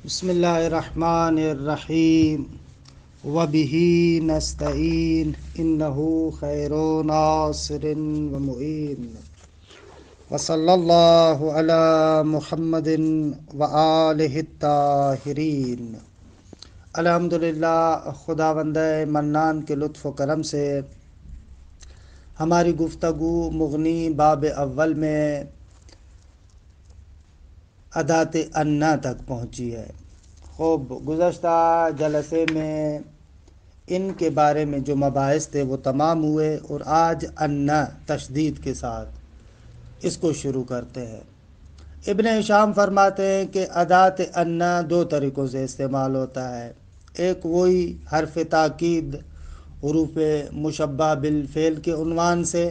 بسم اللہ الرحمن الرحیم وبہ نستعین انہ خیر ناصر و معین وصلی اللہ علی محمد وآلہ الطاہرین۔ الحمدللہ، خداوند منان کے لطف و کرم سے ہماری گفتگو مغنی باب اول میں ادات انا تک پہنچی ہے۔ خوب، گزشتہ جلسے میں ان کے بارے میں جو مباحث تھے وہ تمام ہوئے، اور آج انا تشدید کے ساتھ اس کو شروع کرتے ہیں۔ ابن ہشام فرماتے ہیں کہ ادات انا دو طریقوں سے استعمال ہوتا ہے۔ ایک وہی حرف تاکید حروف مشبہ بالفعل کے عنوان سے،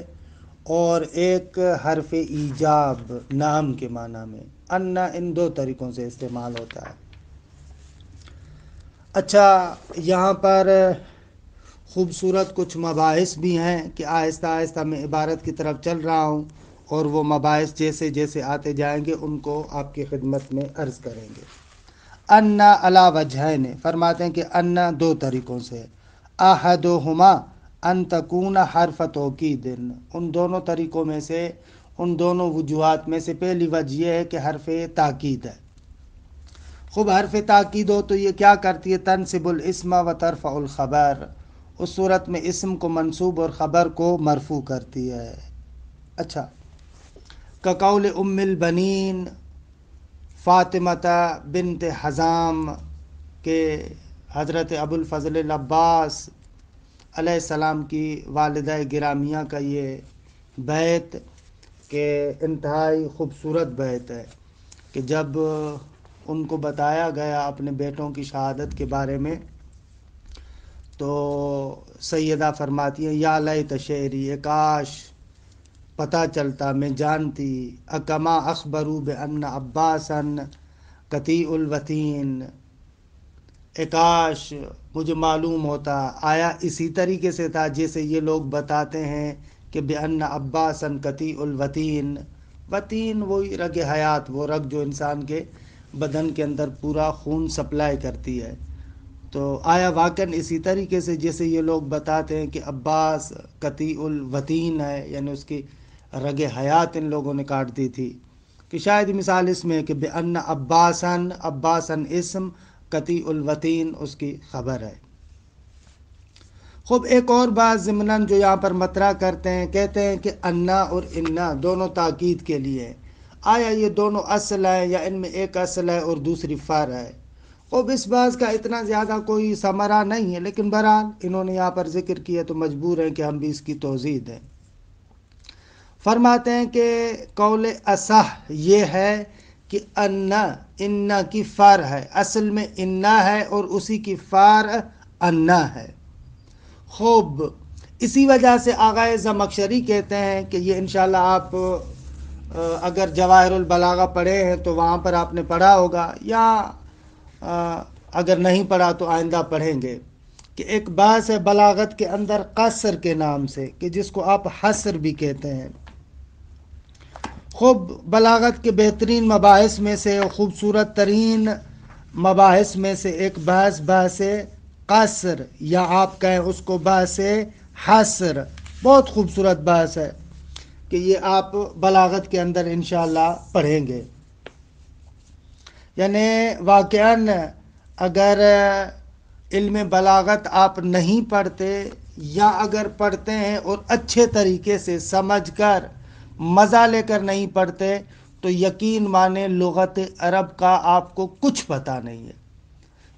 اور ایک حرف ایجاب نام کے معنی میں۔ انا ان دو طریقوں سے استعمال ہوتا ہے۔ اچھا، یہاں پر خوبصورت کچھ مباحث بھی ہیں کہ آہستہ آہستہ میں عبارت کی طرف چل رہا ہوں، اور وہ مباحث جیسے جیسے آتے جائیں گے ان کو آپ کی خدمت میں عرض کریں گے۔ انا علی وجہین، فرماتے ہیں کہ انا دو طریقوں سے۔ احدہما ان تکون حرف توکید، ان دونوں طریقوں میں سے، ان دونوں وجوہات میں سے پہلی وجہ یہ ہے کہ حرف تاکید ہے۔ خوب، حرف تاکید ہو تو یہ کیا کرتی ہے؟ تنصب الاسم و ترفع الخبر، اس صورت میں اسم کو منصوب اور خبر کو مرفوع کرتی ہے۔ اچھا، کقول ام البنین فاطمہ بنت حزام کے حضرت ابو الفضل العباس علیہ السلام کی والدہ گرامیہ کا یہ بیت کہ انتہائی خوبصورت بیت ہے، کہ جب ان کو بتایا گیا اپنے بیٹوں کی شہادت کے بارے میں تو سیدہ فرماتی ہیں یا لیت شعری، کاش پتہ چلتا، میں جانتی، اکما اخبروا بان عباسا قطیع الوتین، کاش مجھے معلوم ہوتا، آیا اسی طریقے سے تھا جیسے یہ لوگ بتاتے ہیں کہ بان عباسا قطیع الوتین، وتین وہی رگ حیات، وہ رگ جو انسان کے بدن کے اندر پورا خون سپلائی کرتی ہے، تو آیا واقعاً اسی طریقے سے جیسے یہ لوگ بتاتے ہیں کہ عباس قطیع الوتین ہے، یعنی اس کی رگ حیات ان لوگوں نے کاٹ دی تھی؟ کہ شاید مثال اس میں ہے کہ بأن عباسن اسم، قطیع الوتین اس کی خبر ہے۔ خوب، ایک اور بات ضمناً جو یہاں پر مطرح کرتے ہیں، کہتے ہیں کہ انا اور انا دونوں تاکید کے لیے ہیں۔ آیا یہ دونوں اصل ہیں یا ان میں ایک اصل ہے اور دوسری فرع ہے؟ خوب، اس بات کا اتنا زیادہ کوئی ثمرہ نہیں ہے، لیکن بہرحال انہوں نے یہاں پر ذکر کیا تو مجبور ہیں کہ ہم بھی اس کی توضیح دیں۔ فرماتے ہیں کہ قول اصح یہ ہے کہ انا کی فرع ہے، اصل میں انا ہے اور اسی کی فرع انا ہے۔ خوب، اسی وجہ سے آغا زمخشری کہتے ہیں کہ یہ انشاءاللہ آپ اگر جواہر البلاغہ پڑھے ہیں تو وہاں پر آپ نے پڑھا ہوگا، یا اگر نہیں پڑھا تو آئندہ پڑھیں گے، کہ ایک بحث ہے بلاغت کے اندر قصر کے نام سے، کہ جس کو آپ حصر بھی کہتے ہیں۔ خوب، بلاغت کے بہترین مباحث میں سے، خوبصورت ترین مباحث میں سے ایک بحث قصر، یا آپ کہیں اس کو بحث حصر، بہت خوبصورت بحث ہے کہ یہ آپ بلاغت کے اندر انشاءاللہ پڑھیں گے۔ یعنی واقعاً اگر علم بلاغت آپ نہیں پڑھتے، یا اگر پڑھتے ہیں اور اچھے طریقے سے سمجھ کر مزہ لے کر نہیں پڑھتے، تو یقین مانیں لغت عرب کا آپ کو کچھ پتہ نہیں ہے۔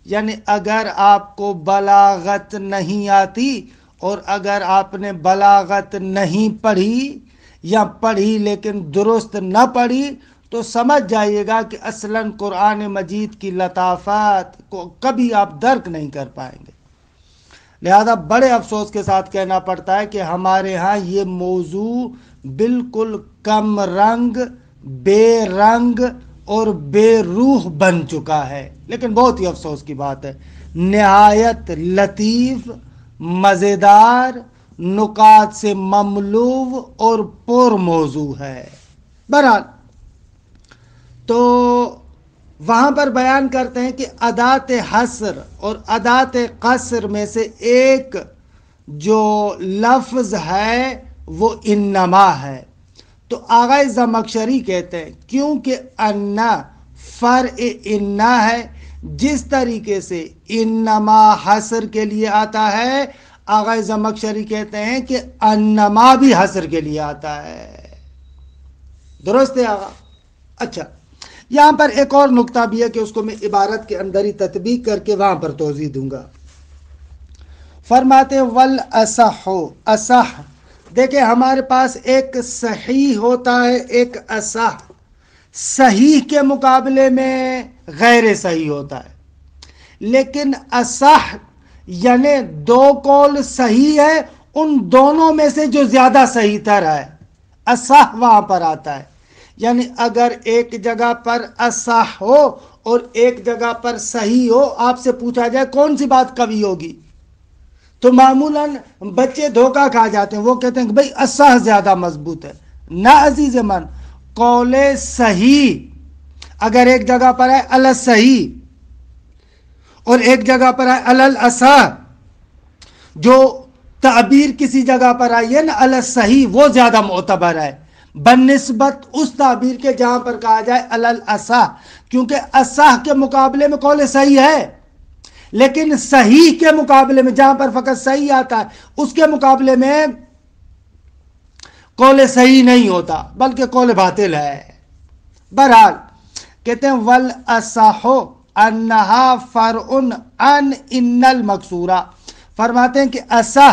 یعنی اگر آپ کو بلاغت نہیں آتی، اور اگر آپ نے بلاغت نہیں پڑھی، یا پڑھی لیکن درست نہ پڑھی، تو سمجھ جائیے گا کہ اصلاً قرآن مجید کی لطافات کو کبھی آپ درک نہیں کر پائیں گے۔ لہذا بڑے افسوس کے ساتھ کہنا پڑتا ہے کہ ہمارے ہاں یہ موضوع بالکل کم رنگ، بے رنگ اور بے روح بن چکا ہے، لیکن بہت ہی افسوس کی بات ہے۔ نہایت لطیف، مزیدار، نکات سے مملو اور پر موضوع ہے۔ بہرحال، تو وہاں پر بیان کرتے ہیں کہ ادات حصر اور ادات قصر میں سے ایک جو لفظ ہے وہ انما ہے. تو آغا زمخشری کہتے ہیں کیونکہ انا فرع انا ہے، جس طریقے سے انما حصر کے لیے آتا ہے، آغا زمخشری کہتے ہیں کہ انما بھی حصر کے لیے آتا ہے. درست ہے آغا؟ اچھا، یہاں پر ایک اور نقطہ بھی ہے کہ اس کو میں عبارت کے اندر ہی تطبیق کر کے وہاں پر توضیح دوں گا. فرماتے والاصح، اصح دیکھیں ہمارے پاس ایک صحیح ہوتا ہے، ایک اصح. صحیح کے مقابلے میں غیر صحیح ہوتا ہے، لیکن اصح یعنی دو قول صحیح ہے، ان دونوں میں سے جو زیادہ صحیح تر ہے اصح وہاں پر آتا ہے. یعنی اگر ایک جگہ پر اصح ہو اور ایک جگہ پر صحیح ہو، آپ سے پوچھا جائے کون سی بات قوی ہوگی، تو معمولاً بچے دھوکہ کھا جاتے ہیں، وہ کہتے ہیں کہ بھئی اصح زیادہ مضبوط ہے. نہ عزیز من، قول صحیح اگر ایک جگہ پر ہے الاصحیح اور ایک جگہ پر ہے الاصح، جو تعبیر کسی جگہ پر آئی ہے نا الاصحیح، وہ زیادہ معتبر ہے بنسبت اس تعبیر کے جہاں پر کہا جائے الاصح، کیونکہ اصح کے مقابلے میں قول صحیح ہے، لیکن صحیح کے مقابلے میں جہاں پر فقط صحیح آتا ہے اس کے مقابلے میں قول صحیح نہیں ہوتا بلکہ قول باطل ہے. بہرحال کہتے ہیں والاصح انہا فرع عن ان المکسورہ، فرماتے ہیں کہ اصح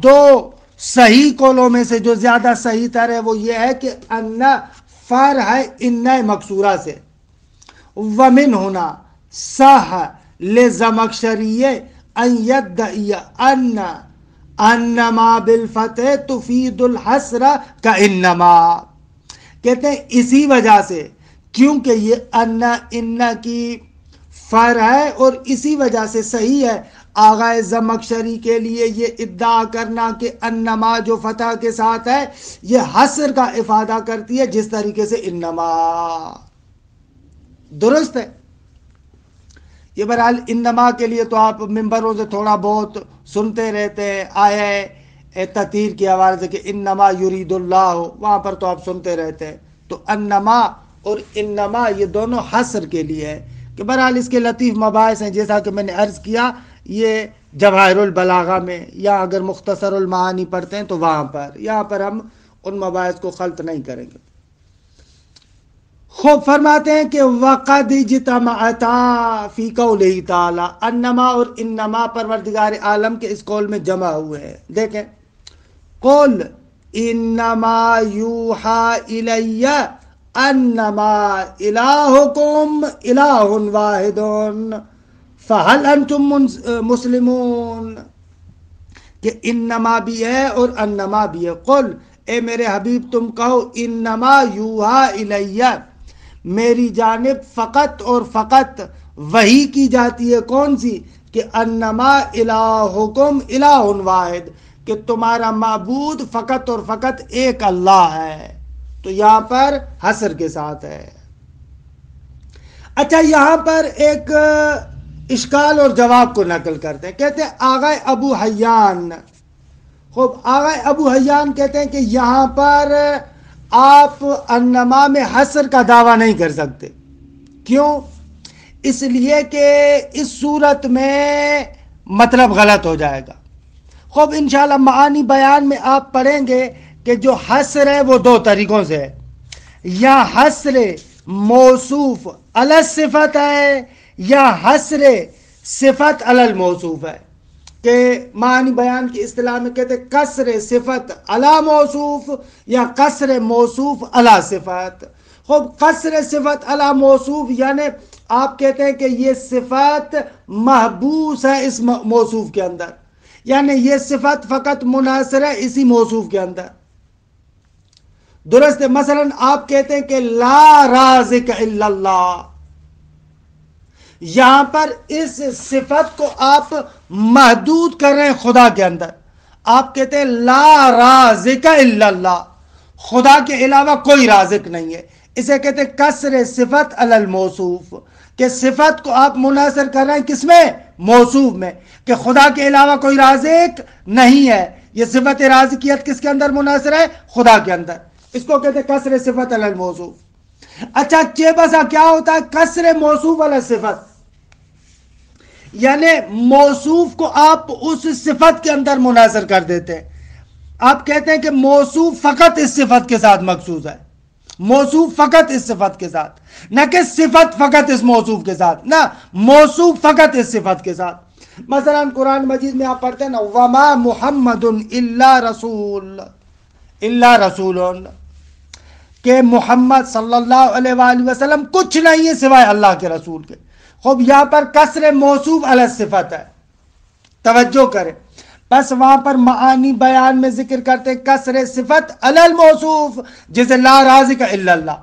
دو صحیح قولوں میں سے جو زیادہ صحیح تر ہے وہ یہ ہے کہ انہ فرع ہے ان مکسورہ سے. ومن ہونا صح لزمخشری ان یدعی انما بالفتح تفید الحصر کا انما. کہتے ہیں اسی وجہ سے، کیونکہ یہ ان کی فرع ہے اور اسی وجہ سے صحیح ہے، آغا زمخشری کے لیے یہ ادعا کرنا کہ انما جو فتح کے ساتھ ہے یہ حصر کا افادہ کرتی ہے جس طریقے سے انما. درست ہے؟ یہ بہرحال انما کے لیے تو آپ ممبروں سے تھوڑا بہت سنتے رہتے ہیں، آیا تطہیر کے حوالے سے کہ انما یرید اللہ، وہاں پر تو آپ سنتے رہتے ہیں. تو انما اور انما یہ دونوں حصر کے لیے ہے. کہ بہرحال اس کے لطیف مباحث ہیں، جیسا کہ میں نے عرض کیا، یہ جواہر البلاغہ میں یا اگر مختصر المعانی پڑھتے ہیں تو وہاں پر، یہاں پر ہم ان مباحث کو خلط نہیں کریں گے. خوب فرماتے ہیں کہ وَقَدْ اجْتَمَعَتَا فِي قَوْلِهِ تَعَالَى، انما اور انما پروردگار عالم کے اس قول میں جمع ہوئے ہیں. دیکھیں، قُلْ انما یوحا الی انما الہکم الہ واحد فہل انتم مسلمون. کہ انما بھی ہے اور انما بھی ہے. قل، اے میرے حبیب تم کہو، انما یوحا الی، میری جانب فقط اور فقط وحی کی جاتی ہے. کون سی؟ کہ انما الہکم الہ واحد، کہ تمہارا معبود فقط اور فقط ایک اللہ ہے. تو یہاں پر حصر کے ساتھ ہے. اچھا، یہاں پر ایک اشکال اور جواب کو نقل کرتے ہیں. کہتے ہیں آغا ابو حیان، خوب آغا ابو حیان کہتے ہیں کہ یہاں پر آپ انما میں حصر کا دعویٰ نہیں کر سکتے. کیوں؟ اس لیے کہ اس صورت میں مطلب غلط ہو جائے گا. خوب انشاءاللہ معانی بیان میں آپ پڑھیں گے کہ جو حصر ہے وہ دو طریقوں سے ہے. یا حصر موصوف علی الصفت ہے، یا حصر صفت علی الموصوف ہے. کہ معنی بیان کی اصطلاح میں کہتے ہیں قصر صفت علی موصوف یا قصر موصوف علی صفت. خوب قصر صفت علی موصوف یعنی آپ کہتے ہیں کہ یہ صفت محبوس ہے اس موصوف کے اندر، یعنی یہ صفت فقط منحصر ہے اسی موصوف کے اندر. درست ہے؟ مثلا آپ کہتے ہیں کہ لا رازق الا اللہ، یہاں پر اس صفت کو آپ محدود کر رہے ہیں خدا کے اندر. آپ کہتے ہیں لا رازق الا اللہ، خدا کے علاوہ کوئی رازق نہیں ہے. اسے کہتے ہیں قصر صفت علی الموصوف، کہ صفت کو آپ منحصر کر رہے ہیں کس میں؟ موصوف میں، کہ خدا کے علاوہ کوئی رازق نہیں ہے. یہ صفت رازقیت کس کے اندر منحصر ہے؟ خدا کے اندر. اس کو کہتے ہیں قصر صفت علی الموصوف. اچھا چہ بسا کیا ہوتا ہے قصر موصوف علی صفت؟ یعنی موصوف کو آپ اس صفت کے اندر منحصر کر دیتے ہیں. آپ کہتے ہیں کہ موصوف فقط اس صفت کے ساتھ مخصوص ہے، موصوف فقط اس صفت کے ساتھ، نہ کہ صفت فقط اس موصوف کے ساتھ، نہ موصوف فقط اس صفت کے ساتھ. مثلا قرآن مجید میں آپ پڑھتے ہیں نا وما محمد الا رسول، الا رسول، کہ محمد صلی اللہ علیہ وآلہ وسلم کچھ نہیں ہے سوائے اللہ کے رسول کے. خوب یہاں پر قصر موصوف علی صفت ہے، توجہ کریں. بس وہاں پر معانی بیان میں ذکر کرتے قصر صفت علی الموصوف جیسے لا رازق الا اللہ.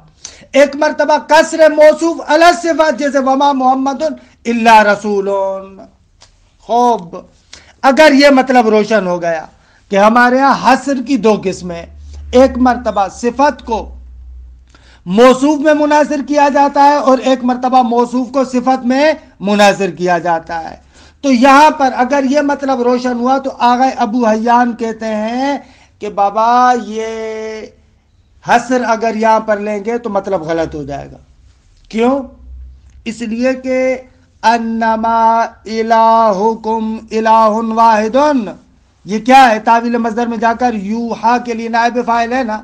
ایک مرتبہ قصر موصوف علی صفت جیسے وما محمد الا رسول. خوب اگر یہ مطلب روشن ہو گیا کہ ہمارے ہاں حصر کی دو قسمیں، ایک مرتبہ صفت کو موصوف میں منحصر کیا جاتا ہے اور ایک مرتبہ موصوف کو صفت میں منحصر کیا جاتا ہے. تو یہاں پر اگر یہ مطلب روشن ہوا تو آغا ابو حیان کہتے ہیں کہ بابا یہ حصر اگر یہاں پر لیں گے تو مطلب غلط ہو جائے گا. کیوں؟ اس لیے کہ انما الہکم الہ واحد، یہ کیا ہے؟ تاویل مصدر میں جا کر یوحا کے لیے نائب فاعل ہے نا.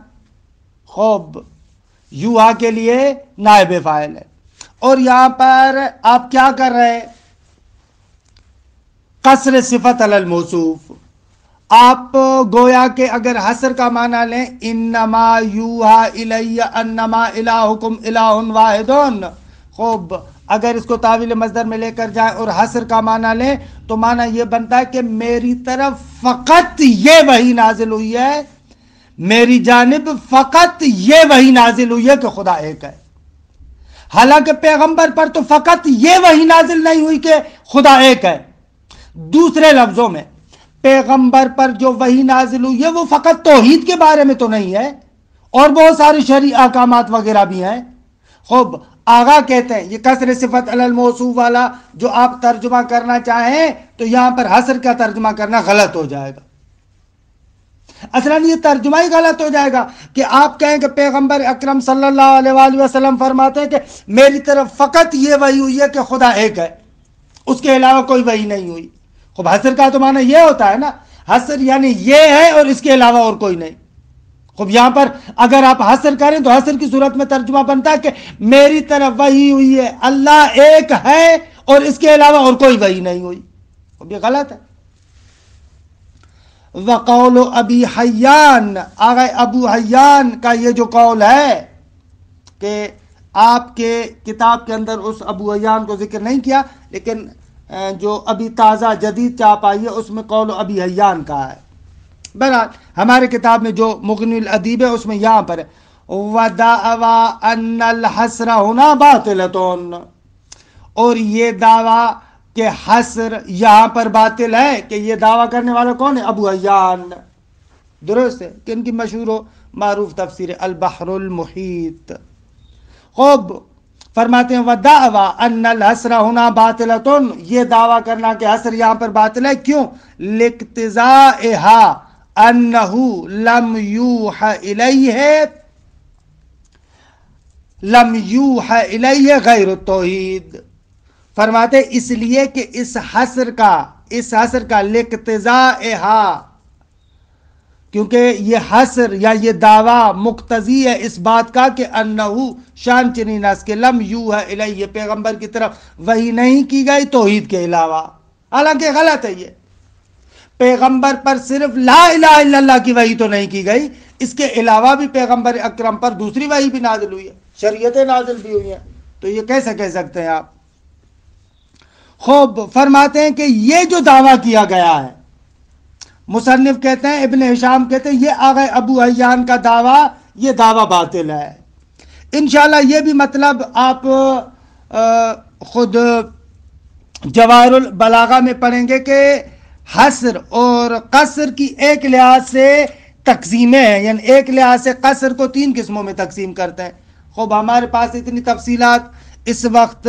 خوب یوحا کے لیے نائب فاعل ہے. اور یہاں پر آپ کیا کر رہے ہیں؟ قصر صفت علی الموصوف. آپ گویا کہ اگر حصر کا معنی لیں انما یوحا الی انما الہکم الہ واحد، خوب اگر اس کو تاویل مصدر میں لے کر جائیں اور حصر کا معنی لیں تو معنی یہ بنتا ہے کہ میری طرف فقط یہ وحی نازل ہوئی ہے، میری جانب فقط یہ وحی نازل ہوئی ہے کہ خدا ایک ہے. حالانکہ پیغمبر پر تو فقط یہ وحی نازل نہیں ہوئی کہ خدا ایک ہے. دوسرے لفظوں میں پیغمبر پر جو وحی نازل ہوئی ہے وہ فقط توحید کے بارے میں تو نہیں ہے، اور بہت سارے شرعی احکامات وغیرہ بھی ہیں. خوب آغا کہتے ہیں یہ قصر صفت علی الموصوف والا جو آپ ترجمہ کرنا چاہیں تو یہاں پر حصر کا ترجمہ کرنا غلط ہو جائے گا. اصلا یہ ترجمہ ہی غلط ہو جائے گا کہ آپ کہیں کہ پیغمبر اکرم صلی اللہ علیہ وآلہ وسلم فرماتے ہیں کہ میری طرف فقط یہ وحی ہوئی ہے کہ خدا ایک ہے، اس کے علاوہ کوئی وحی نہیں ہوئی. خوب حصر کا تو معنی یہ ہوتا ہے نا، حصر یعنی یہ ہے اور اس کے علاوہ اور کوئی نہیں. خوب یہاں پر اگر آپ حصر کریں تو حصر کی صورت میں ترجمہ بنتا ہے کہ میری طرف وحی ہوئی ہے اللہ ایک ہے اور اس کے علاوہ اور کوئی وحی نہیں ہوئی. خوب یہ غلط ہے. وقول ابی حیان، آغا ابو حیان کا یہ جو قول ہے کہ آپ کے کتاب کے اندر اس ابو حیان کو ذکر نہیں کیا لیکن جو ابھی تازہ جدید چاپ آئی ہے اس میں قول ابی حیان کا ہے. بہرحال ہمارے کتاب میں جو مغنی الادیب ہے اس میں یہاں پر وَدَعْوَا أَنَّ الْحَصْرَ هُنَا بَاطِلَةٌ، اور یہ دعویٰ کہ حصر یہاں پر باطل ہے، کہ یہ دعویٰ کرنے والا کون ہے؟ ابو حیان. درست ہے کہ ان کی مشہور و معروف تفسیر البحر المحیط. خوب فرماتے ہیں وَدَعْوَا أَنَّ الْحَصْرَ هُنَا بَاطِلَةٌ، یہ دعویٰ کرنا کہ حصر یہاں پر باطل ہے. کیوں؟ لِاقْتِضَائِهَا أَنَّهُ لَمْ يُوحَ إِلَيْهِ غَيْرُ التوحید. فرماتے اس لیے کہ اس حصر کا لِاقْتِضَائِهَا، کیونکہ یہ حصر یا یہ دعویٰ مقتضی ہے اس بات کا کہ انہو شان چنینس کے لم یوحى الیہ، پیغمبر کی طرف وحی نہیں کی گئی توحید کے علاوہ. حالانکہ غلط ہے، یہ پیغمبر پر صرف لا الہ الا اللہ کی وحی تو نہیں کی گئی، اس کے علاوہ بھی پیغمبر اکرم پر دوسری وحی بھی نازل ہوئی ہے، شریعتیں نازل بھی ہوئی ہیں. تو یہ کیسے کہہ سکتے ہیں آپ؟ خوب فرماتے ہیں کہ یہ جو دعویٰ کیا گیا ہے، مصنف کہتے ہیں ابن ہشام کہتے ہیں یہ آغا ابو حیان کا دعویٰ، یہ دعویٰ باطل ہے. انشاءاللہ یہ بھی مطلب آپ خود جواہر البلاغہ میں پڑھیں گے کہ حصر اور قصر کی ایک لحاظ سے تقسیمیں ہیں، یعنی ایک لحاظ سے قصر کو 3 قسموں میں تقسیم کرتے ہیں. خوب ہمارے پاس اتنی تفصیلات اس وقت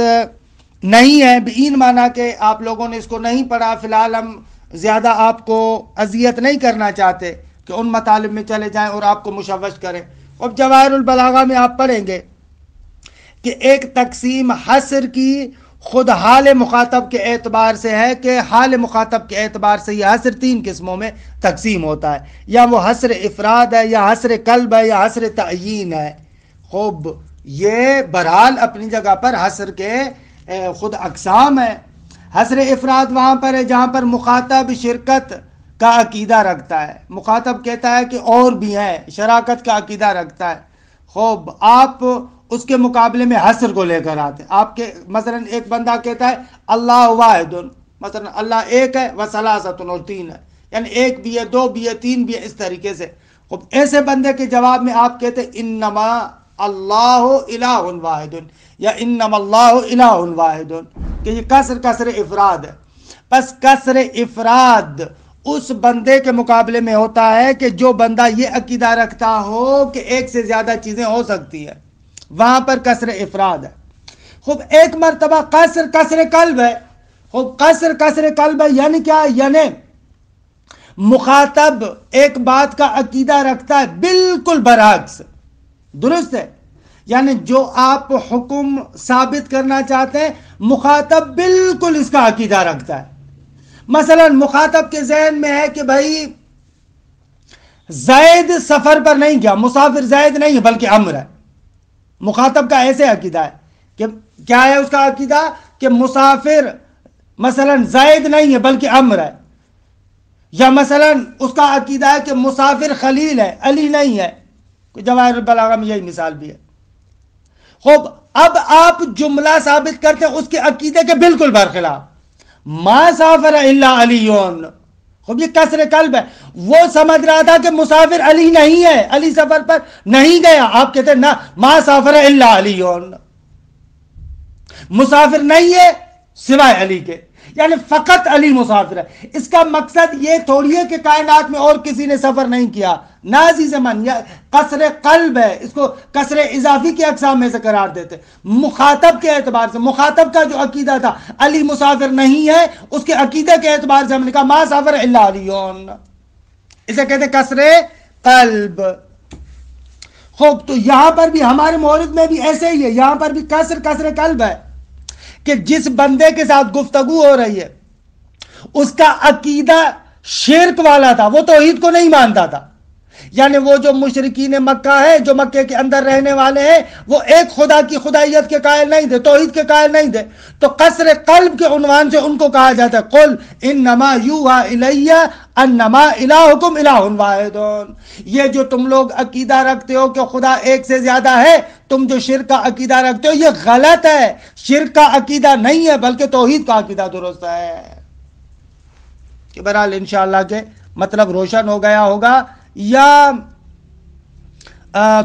نہیں ہے، بین مانا کہ آپ لوگوں نے اس کو نہیں پڑھا، فی الحال ہم زیادہ آپ کو اذیت نہیں کرنا چاہتے کہ ان مطالب میں چلے جائیں اور آپ کو مشوش کریں۔ اب جواہر البلاغہ میں آپ پڑھیں گے کہ ایک تقسیم حصر کی خود حال مخاطب کے اعتبار سے ہے کہ حال مخاطب کے اعتبار سے یہ حصر 3 قسموں میں تقسیم ہوتا ہے، یا وہ حصر افراد ہے، یا حصر قلب ہے، یا حصر تعیین ہے۔ خوب یہ بہرحال اپنی جگہ پر حصر کے خود اقسام ہے۔ حصر افراد وہاں پر ہے جہاں پر مخاطب شرکت کا عقیدہ رکھتا ہے، مخاطب کہتا ہے کہ اور بھی ہیں، شراکت کا عقیدہ رکھتا ہے۔ خوب آپ اس کے مقابلے میں حصر کو لے کر آتے، آپ کے مثلا ایک بندہ کہتا ہے اللہ واحد، مثلا اللہ ایک ہے وثلاثۃ، اور 3 ہے، یعنی 1 بھی ہے، 2 بھی ہے، 3 بھی ہے، اس طریقے سے۔ خوب ایسے بندے کے جواب میں آپ کہتے ہیں انما اللہ الہ واحد، یا انما اللہ الہ واحد، کہ یہ کسر افراد ہے۔ پس کسر افراد اس بندے کے مقابلے میں ہوتا ہے کہ جو بندہ یہ عقیدہ رکھتا ہو کہ ایک سے زیادہ چیزیں ہو سکتی ہے، وہاں پر کسر افراد ہے۔ خوب ایک مرتبہ کسر قلب ہے۔ خوب کسر قلب ہے یعنی کیا؟ یعنی مخاطب ایک بات کا عقیدہ رکھتا ہے بالکل برعکس، درست ہے؟ یعنی جو آپ حکم ثابت کرنا چاہتے ہیں مخاطب بالکل اس کا عقیدہ رکھتا ہے۔ مثلا مخاطب کے ذہن میں ہے کہ بھائی زید سفر پر نہیں گیا، مسافر زید نہیں ہے بلکہ عمر ہے۔ مخاطب کا ایسے عقیدہ ہے کہ کیا ہے اس کا عقیدہ؟ کہ مسافر مثلا زید نہیں ہے بلکہ عمر ہے، یا مثلا اس کا عقیدہ ہے کہ مسافر خلیل ہے، علی نہیں ہے۔ جواہر البلاغہ میں یہی مثال بھی ہے۔ خوب اب آپ جملہ ثابت کرتے ہیں اس کے عقیدے کے بالکل برخلاف، ما سافر الا علی۔ خوب یہ کسر قلب ہے، وہ سمجھ رہا تھا کہ مسافر علی نہیں ہے، علی سفر پر نہیں گیا، آپ کہتے ہیں نا ما سافر الا علی، مسافر نہیں ہے سوائے علی کے، یعنی فقط علی مسافر ہے۔ اس کا مقصد یہ تھوڑی ہے کہ کائنات میں اور کسی نے سفر نہیں کیا، نا عزیز من، کسر قلب ہے، اس کو کسر اضافی کی اقسام میں سے قرار دیتے۔ مخاطب کے اعتبار سے، مخاطب کا جو عقیدہ تھا علی مسافر نہیں ہے، اس کے عقیدے کے اعتبار سے ہم نے کہا ما سافر الا علی، اسے کہتے ہیں کسر قلب۔ خوب تو یہاں پر بھی ہمارے مورد میں بھی ایسے ہی ہے، یہاں پر بھی کسر قلب ہے کہ جس بندے کے ساتھ گفتگو ہو رہی ہے اس کا عقیدہ شرک والا تھا، وہ توحید کو نہیں مانتا تھا۔ یعنی وہ جو مشرکین مکہ ہے، جو مکے کے اندر رہنے والے ہیں، وہ ایک خدا کی خدائیت کے قائل نہیں تھے، توحید کے قائل نہیں تھے، تو کسر قلب کے عنوان سے ان کو کہا جاتا ہے قل انما یوحا الی انما الہکم الہ واحد۔ یہ جو تم لوگ عقیدہ رکھتے ہو کہ خدا ایک سے زیادہ ہے، تم جو شرک کا عقیدہ رکھتے ہو یہ غلط ہے، شرک کا عقیدہ نہیں ہے بلکہ توحید کا عقیدہ درست ہے۔ کہ بہرحال انشاءاللہ کہ مطلب روشن ہو گیا ہوگا، یا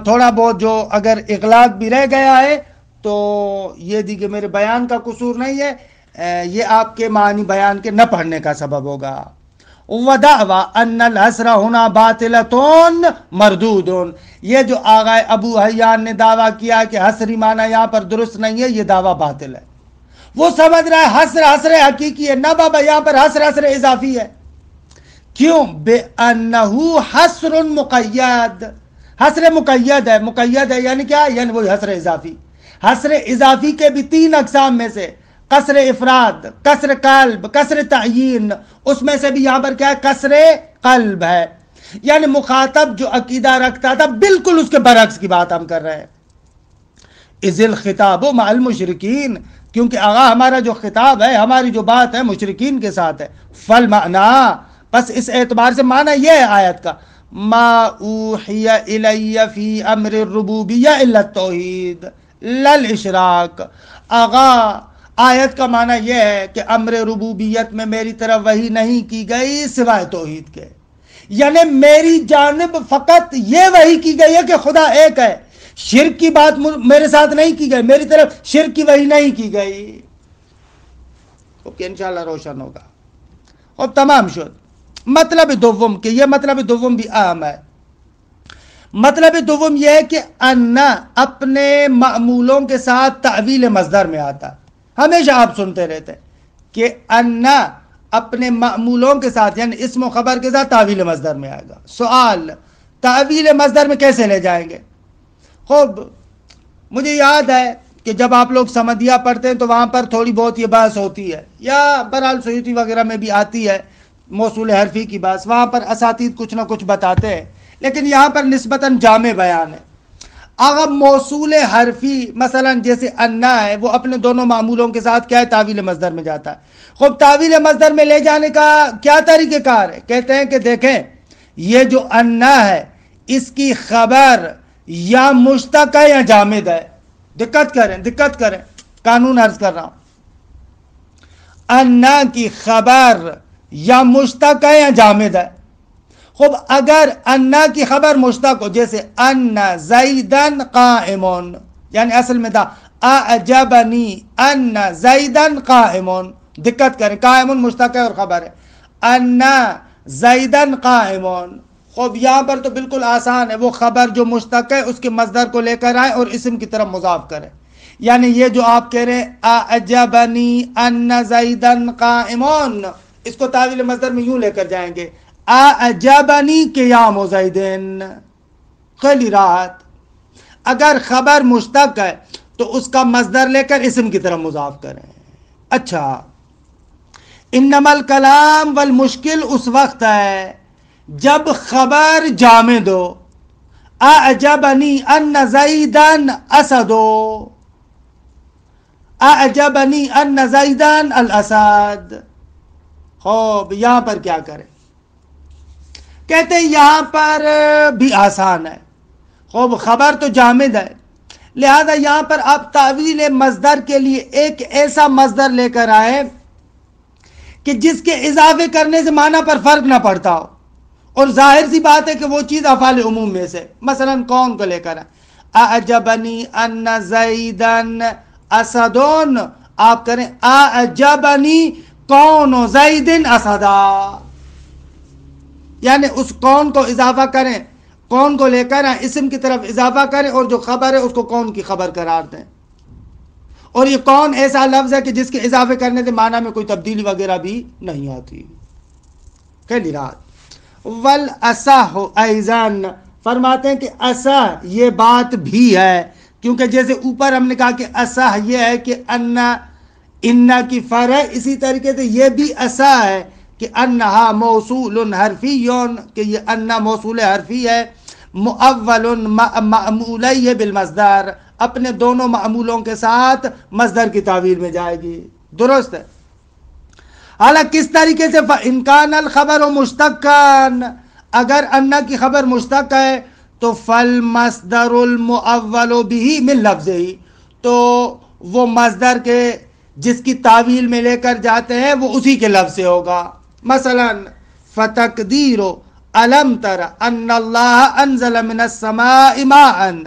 تھوڑا بہت جو اگر اغلاق بھی رہ گیا ہے تو یہ دی کہ میرے بیان کا قصور نہیں ہے، یہ آپ کے معنی بیان کے نہ پڑھنے کا سبب ہوگا۔ وَدَعْوَى أَنَّ الْحَصْرَ هُنَا بَاطِلَةٌ مَرْدُودٌ، یہ جو آغا ابو حیان نے دعویٰ کیا کہ حصری معنی یہاں پر درست نہیں ہے، یہ دعویٰ باطل ہے۔ وہ سمجھ رہا ہے حصر حقیقی ہے، نہ بابا یہاں پر حصر اضافی ہے۔ کیوں؟ بِأَنَّهُ حَصْرٌ مُقَيَّد، حصر مقید ہے۔ مقید ہے یعنی کیا؟ یعنی وہی حصر اضافی۔ حصر اضافی کے بھی 3 اقسام میں سے کسر افراد، کسر قلب، کسر تعیین، اس میں سے بھی یہاں پر کیا ہے؟ کسر قلب ہے۔ یعنی مخاطب جو عقیدہ رکھتا تھا بالکل اس کے برعکس کی بات ہم کر رہے ہیں۔ اذ الخطاب مع المشرکین، کیونکہ آغا ہمارا جو خطاب ہے، ہماری جو بات ہے مشرکین کے ساتھ ہے۔ فالمعنی، بس اس اعتبار سے معنی یہ ہے آیت کا، ما اوحی الی فی امر الربوبیہ الا التوحید لا الاشراک۔ آغا آیت کا معنی یہ ہے کہ امر ربوبیت میں میری طرف وحی نہیں کی گئی سوائے توحید کے، یعنی میری جانب فقط یہ وحی کی گئی ہے کہ خدا ایک ہے، شرک کی بات میرے ساتھ نہیں کی گئی، میری طرف شرک کی وحی نہیں کی گئی۔ اوکے، انشاءاللہ روشن ہوگا۔ اور تمام شد مطلب دوم کہ یہ مطلب دوم بھی اہم ہے۔ مطلب دوم یہ ہے کہ انا اپنے معمولوں کے ساتھ تعویل مصدر میں آتا ہے، ہمیشہ آپ سنتے رہتے ہیں کہ انا اپنے معمولوں کے ساتھ یعنی اسم و خبر کے ساتھ تعویل مصدر میں آئے گا۔ سوال، تعویل مصدر میں کیسے لے جائیں گے؟ خوب، مجھے یاد ہے کہ جب آپ لوگ سمدیہ پڑھتے ہیں تو وہاں پر تھوڑی بہت یہ بحث ہوتی ہے، یا برحال سیوطی وغیرہ میں بھی آتی ہے موصول حرفی کی بحث، وہاں پر اساتید کچھ نہ کچھ بتاتے ہیں، لیکن یہاں پر نسبتاً جامع بیان ہے۔ اگر موصول حرفی مثلا جیسے انا ہے، وہ اپنے دونوں معمولوں کے ساتھ کیا ہے؟ تعویل مصدر میں جاتا ہے۔ خوب، تعویل مصدر میں لے جانے کا کیا طریقہ کار ہے؟ کہتے ہیں کہ دیکھیں، یہ جو انا ہے اس کی خبر یا مشتق ہے یا جامد ہے۔ دقت کریں، قانون عرض کر رہا ہوں، انا کی خبر یا مشتق ہے یا جامد ہے۔ خوب، اگر انا کی خبر مشتق ہو، جیسے انا زیدن قائمون، یعنی اصل میں تھا اعجبنی ان زیدن قائمون۔ دقت کریں، قائمون مشتق ہے اور خبر ہے انا زیدن قائمون۔ خوب، یہاں پر تو بالکل آسان ہے، وہ خبر جو مشتق ہے اس کے مصدر کو لے کر آئیں اور اسم کی طرف مضاف کریں۔ یعنی یہ جو آپ کہہ رہے ہیں اعجبنی ان زیدن قائمون، اس کو تعویل مصدر میں یوں لے کر جائیں گے، اعجبنی قیام زیدن۔ خیلی راحت۔ اگر خبر مشتق ہے تو اس کا مصدر لے کر اسم کی طرف مضاف کریں۔ اچھا، انما الکلام والمشکل اس وقت ہے جب خبر جامد ہو، اعجبنی ان زیدن اسدو، اعجبنی ان زیدن الاسد۔ خوب، یہاں پر کیا کریں؟ کہتے ہیں یہاں پر بھی آسان ہے۔ خوب، خبر تو جامد ہے، لہذا یہاں پر آپ تعویل مصدر کے لیے ایک ایسا مصدر لے کر آئے کہ جس کے اضافے کرنے سے معنی پر فرق نہ پڑتا ہو، اور ظاہر سی بات ہے کہ وہ چیز افعال عموم میں سے، مثلا کون کو لے کر آئے، اعجبنی ان زیدن اسدون، آپ کریں اعجبنی کون زیدن اسدا، یعنی اس کون کو اضافہ کریں، کون کو لے کر اسم کی طرف اضافہ کریں اور جو خبر ہے اس کو کون کی خبر قرار دیں۔ اور یہ کون ایسا لفظ ہے کہ جس کے اضافے کرنے سے معنی میں کوئی تبدیلی وغیرہ بھی نہیں آتی۔ خیلی رات۔ والاسح ایضاً، فرماتے ہیں کہ اصح یہ بات بھی ہے، کیونکہ جیسے اوپر ہم نے کہا کہ اصح یہ ہے کہ انا کی فرع، اسی طریقے سے یہ بھی اصح ہے کہ انہا موصول حرفیون، کہ یہ انا موصول حرفی ہے، مؤول معمولی بالمصدر، اپنے دونوں معمولوں کے ساتھ مصدر کی تعویل میں جائے گی۔ درست ہے۔ حالانکہ کس طریقے سے؟ فَإِنْ كَانَ الْخَبَرُ مُشْتَقًّا، اگر انا کی خبر مشتق ہے تو فَالْمَصْدَرُ الْمُؤَوَّلُ بِهِ مِنْ لَفْظِهِ، تو وہ مصدر کے جس کی تعویل میں لے کر جاتے ہیں وہ اسی کے لفظ سے ہوگا۔ مثلا فَتَقْدِيرُ أَلَمْ تَرَ أَنَّ اللَّهَ أَنزَلَ مِنَ السَّمَاءِ مَاءً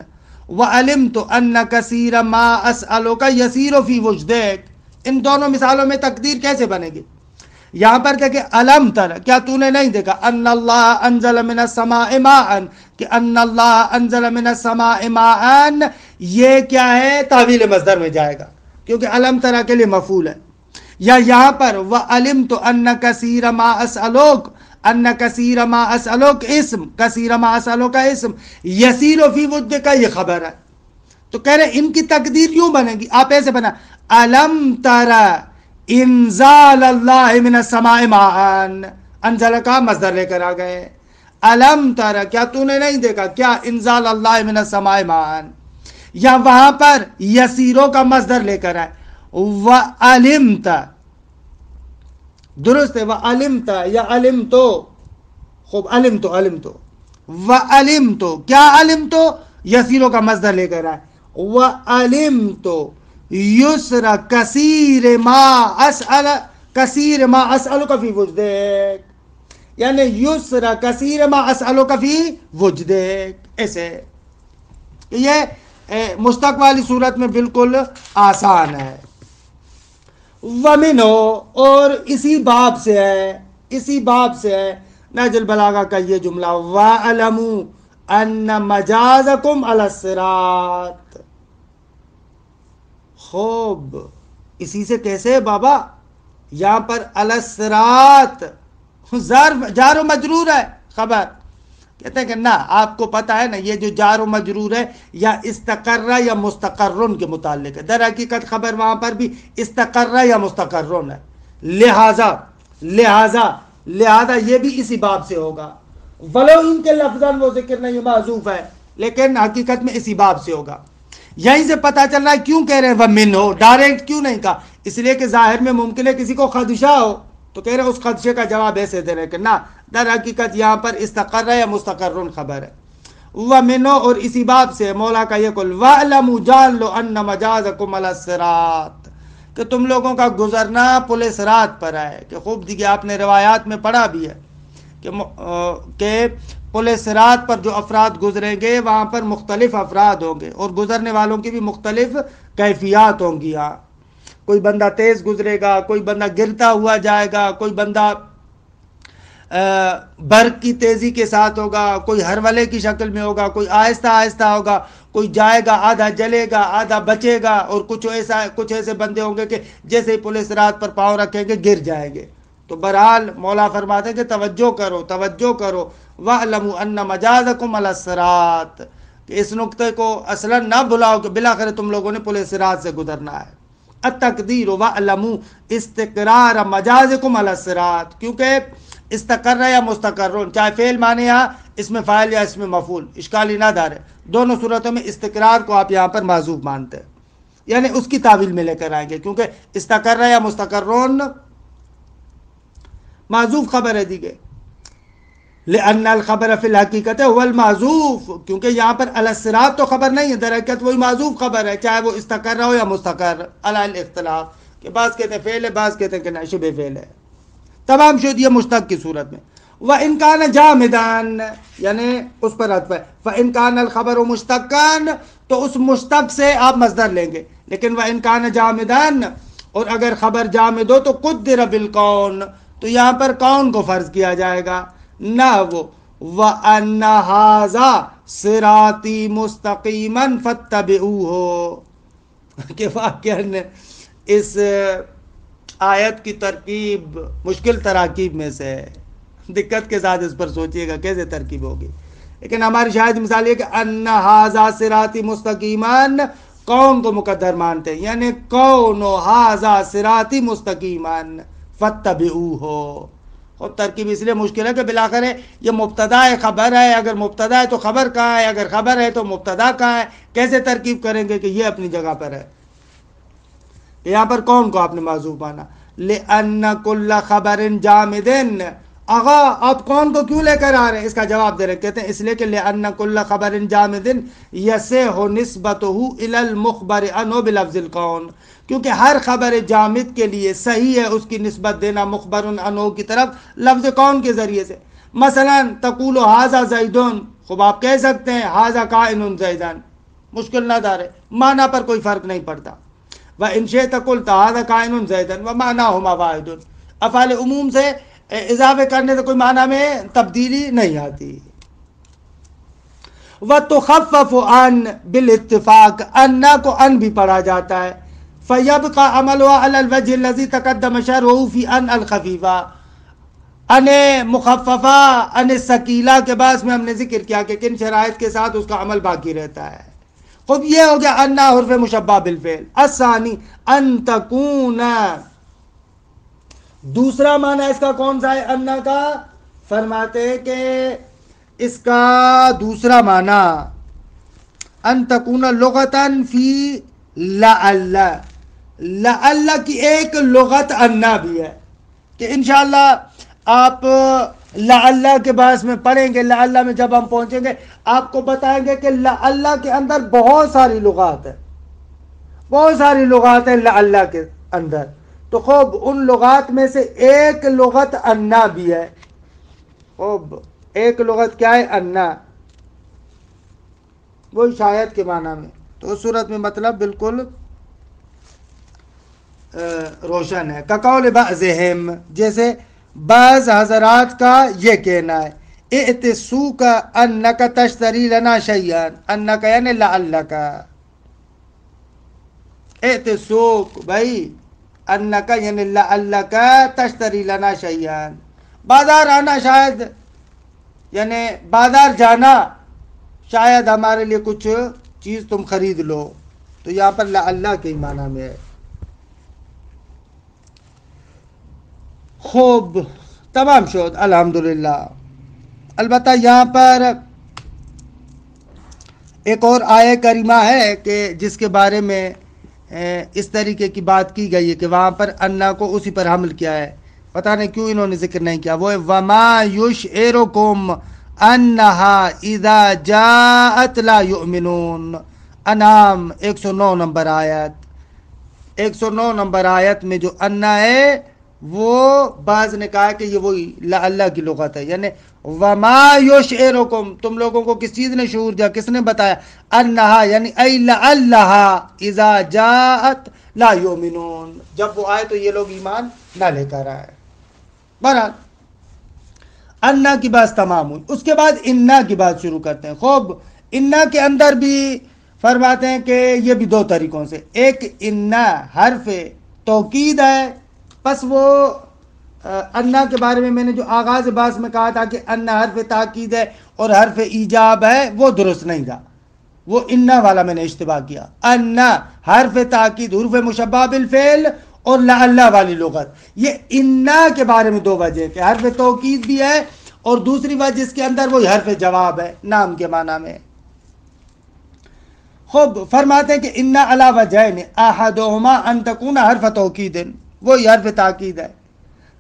وَعَلِمْتُ أَنَّ كَثِيرًا مَا أَسْأَلُكَ يَسِيرُ فِي وُجْدِكَ۔ ان دونوں مثالوں میں تقدیر کیسے بنے گی؟ یہاں پر دیکھیں الم تر، کیا تو نے نہیں دیکھا ان اللہ انزل من السماء ماء، کہ ان اللہ انزل من السماء ماء، یہ کیا ہے؟ تعویل مصدر میں جائے گا کیونکہ الم تر کے لیے مفعول ہے۔ یا یہاں پر وعلمت ان کثیر ما اسألوک، ان کثیر ما اسألوک اسم، کثیر ما اسألوک اسم، یسیر فی ودک یہ خبر ہے۔ تو کہہ رہے ان کی تقدیر یوں بنے گی، آپ ایسے بنا الم تر انزال اللہ من السماء ماء، انزل کا مصدر لے کر آ گئے۔ الم تر، کیا تو نے نہیں دیکھا، کیا انزال اللہ من السماء ماء، یا وہاں پر یسیروں کا مصدر لے کر آئے وَعَلِمْتَ، درست ہے، وَعَلِمْتَ یا علمتو، خوب علمتو وَعَلِمْتُ، کیا علمتو؟ یسیروں کا مصدر لے کر آئے وَعَلِمْتُ یسر کثیر ما اسألک فی وجدک، یعنی یسر کثیر ما اسألک فی وجدک، ایسے یہ مشتق والی صورت میں بالکل آسان ہے۔ وَمِنْهُ، اور اسی باب سے ہے نہج البلاغہ کا یہ جملہ وَعَلَمُوا ان مجازکم علی الصراط. خوب اسی سے کیسے ہے بابا؟ یہاں پر علی الصراط جار و مجرور ہے خبر. کہتے ہیں کہ نہ، آپ کو پتا ہے نا یہ جو جار و مجرور ہے یا استقرہ یا مستقرن کے متعلق ہے. در حقیقت خبر وہاں پر بھی استقرہ یا مستقرن ہے. لہذا یہ بھی اسی باب سے ہوگا، ولو ان کے لفظاً وہ ذکر نہیں معذوف ہے، لیکن حقیقت میں اسی باب سے ہوگا. یہیں سے پتا چل رہا ہے کیوں کہہ رہے ہیں وَمِنْ ہو، ڈائریکٹ کیوں نہیں کہا؟ اس لیے کہ ظاہر میں ممکن ہے کسی کو خدشہ ہو، تو کہہ رہے ہیں اس خدشے کا جواب ایسے دے رہے ہیں کہ نہ، در حقیقت یہاں پر استقرہ یا مستقرن خبر ہے. وَمِنْ ہو، اور اسی باب سے مولا کا یہ قول وَاعْلَمُوا، جان لو ان مجازکم علی الصراط، کہ تم لوگوں کا گزرنا پل صراط پر ہے. کہ خوب دیکھیے آپ نے روایات میں پڑھا بھی ہے کہ پل صراط پر جو افراد گزریں گے وہاں پر مختلف افراد ہوں گے، اور گزرنے والوں کی بھی مختلف کیفیات ہوں گی. ہاں، کوئی بندہ تیز گزرے گا، کوئی بندہ گرتا ہوا جائے گا، کوئی بندہ برق کی تیزی کے ساتھ ہوگا، کوئی ہرولے کی شکل میں ہوگا، کوئی آہستہ آہستہ ہوگا، کوئی جائے گا آدھا جلے گا آدھا بچے گا، اور کچھ ایسے بندے ہوں گے کہ جیسے ہی پل صراط پر پاؤں رکھیں گے گر جائیں گے. تو بہرحال مولا فرماتے ہیں کہ توجہ کرو وَاعْلَمُوا أَنَّ مَجَازَكُمْ عَلَى الصِّرَاطِ، کہ اس نقطے کو اصلا نہ بھلاؤ کہ بالآخر تم لوگوں نے پل صراط سے گزرنا ہے. التقدیر وَاعْلَمُوا استقرار مجازکم علی الصراط، کیونکہ استقرہ یا مستقرون چاہے فعل مانے یا اس میں فاعل یا اس میں مفعول، اشکال نہ دار ہے. دونوں صورتوں میں استقرار کو آپ یہاں پر معذوف مانتے ہیں، یعنی اس کی تعویل میں لے کر آئیں گے، کیونکہ استقرہ یا مستقرون معذوف خبر ہے دیگے. لأن الخبر فی الحقیقت هو المعذوف، کیونکہ یہاں پر علی الصراط تو خبر نہیں ہے، در حقیقت وہی معذوف خبر ہے، چاہے وہ استقرہ ہو یا مستقر، علی الاختلاف، کہ بعض کہتے ہیں فعل ہے، بعض کہتے ہیں کہ شبہ فعل ہے. تمام شد یہ مشتق کی صورت میں. وَإِنْ كَانَ جَامِدًا، یعنی اس پر عطف ہے. فَإِنْ كَانَ الْخَبَرُ مُشْتَقًا، تو اس مشتق سے آپ مصدر لیں گے. لیکن وَإِنْ كَانَ جَامِدًا، اور اگر خبر جامد ہو تو قُدِّرَ بِالْقَوْن، تو یہاں پر کون کو فرض کیا جائے گا، نہ وہ وَأَنَّ هَذَا صِرَاطِي مُسْتَقِيمًا فَاتَّبِعُوهُ، کہ واقعاً اس آیت کی ترکیب مشکل تراکیب میں سے ہے. دقت کے ساتھ اس پر سوچئے گا کیسے ترکیب ہوگی. لیکن ہماری شاید مثال یہ کہ ان ھذا صراطی مستقیمان کون کو مقدر مانتے ہیں، یعنی کون ھذا صراطی مستقیمان فاتبعوہ. اور ترکیب اس لیے مشکل ہے کہ بالآخر یہ مبتدا ہے خبر ہے، اگر مبتدا ہے تو خبر کہاں ہے، اگر خبر ہے تو مبتدا کہاں ہے، کیسے ترکیب کریں گے کہ یہ اپنی جگہ پر ہے. یہاں پر کون کو آپ نے معذوف مانا. لِأَنَّ كُلَّ خَبَرٍ جَامِدٍ، آغا آپ کون کو کیوں لے کر آ رہے ہیں؟ اس کا جواب دے رہے، کہتے ہیں اس لیے کہ لِأَنَّ كُلَّ خَبَرٍ جَامِدٍ يَصِحُ نِسْبَتُهُ إِلَى الْمُخْبَرِ عَنْهُ بِلَفْظِ الْكَوْنِ، کیونکہ ہر خبر جامد کے لیے صحیح ہے اس کی نسبت دینا مخبر عنہ کی طرف لفظ کون کے ذریعے سے. مثلا تقول ھذا زیدون، خوب آپ کہہ سکتے ہیں ھذا کائن زیدان، مشکل نہ دار ہے، معنی پر کوئی فرق نہیں پڑتا. وَإِنْ شِئْتَ قُلْتَ هَذَا كَائِنٌ زَيْدٌ وَمَعْنَاهُمَا وَاحِدٌ، افعال عموم سے اضافے کرنے سے کوئی معنی میں تبدیلی نہیں آتی. وَتُخَفَّفُ عَنْ بِالاتفاق، اَنَّا کو ان بھی پڑھا جاتا ہے. فَيَبْقَى عَمَلُهَا عَلَى الْوَجْهِ الَّذِي تَقَدَّمَ شَرْحُهُ فِي أَنْ الْخَفِيفَةِ. ان مخففہ ان ثقیلہ کے بعد میں ہم نے ذکر کیا کہ کن شرائط کے ساتھ اس کا عمل باقی رہتا ہے. خب یہ ہو گیا انا حرف مشبہ بالفعل. الثانی ان تکون، دوسرا معنی اس کا کون سا ہے انا کا؟ فرماتے کہ اس کا دوسرا معنی ان تکون لغتاً فی لعل، لعل کی ایک لغت انا بھی ہے، کہ انشاءاللہ آپ لعل کے باعث میں پڑھیں گے. لعل میں جب ہم پہنچیں گے آپ کو بتائیں گے کہ لعل کے اندر بہت ساری لغات ہیں، بہت ساری لغات ہیں لعل کے اندر. تو خوب ان لغات میں سے ایک لغت انا بھی ہے. خوب ایک لغت کیا ہے؟ انا، وہ شاید کے معنی میں. تو اس صورت میں مطلب بالکل روشن ہے. کقول بعضہم، جیسے بعض حضرات کا یہ کہنا ہے، اعتسوک انک تشتری لنا شیئا، انک یعنی لعلک، اعتسوک بھائی، انک یعنی لعلک تشتری لنا شیئا، بازار آنا شاید، یعنی بازار جانا شاید ہمارے لیے کچھ چیز تم خرید لو، تو یہاں پر لعلہ کے معنی میں ہے۔ خوب تمام شد الحمدللہ۔ البتہ یہاں پر ایک اور آیہ کریمہ ہے کہ جس کے بارے میں اس طریقے کی بات کی گئی ہے کہ وہاں پر انا کو اسی پر حمل کیا ہے، پتہ نہیں کیوں انہوں نے ذکر نہیں کیا، وہ ہے وَمَا يُشْعِرُكُمْ أَنَّهَا إِذَا جَاءَتْ لَا يُؤْمِنُونَ، انعام 109 نمبر آیت، 109 نمبر آیت میں جو انا ہے وہ بعض نے کہا کہ یہ وہی اللہ کی لغت ہے، یعنی وَمَا يُشْعِرُكُمْ، تم لوگوں کو کس چیز نے شعور دیا، کس نے بتایا، انہا یعنی ای لعلہا اذا جاءت لا یؤمنون، جب وہ آئے تو یہ لوگ ایمان نہ لے کر آئے۔ بہرحال انا کی بات تمام ہوئی، اس کے بعد انا کی بات شروع کرتے ہیں۔ خوب انا کے اندر بھی فرماتے ہیں کہ یہ بھی دو طریقوں سے، ایک انا حرف توکید ہے، پس وہ انا کے بارے میں نے جو آغاز باس میں کہا تھا کہ انا حرف تاکید ہے اور حرف ایجاب ہے وہ درست نہیں تھا، وہ انا والا میں نے اشتباہ کیا، انا حرف تاکید حروف مشبہ بالفعل اور لعلہ والی لغت، یہ انا کے بارے میں دو وجہ کہ حرف توکید بھی ہے اور دوسری وجہ اس کے اندر وہی حرف جواب ہے نام کے معنی میں۔ خوب فرماتے ہیں کہ انا علی وجہین احدہما ان تکون حرف توکید، وہی حرف تاکید ہے،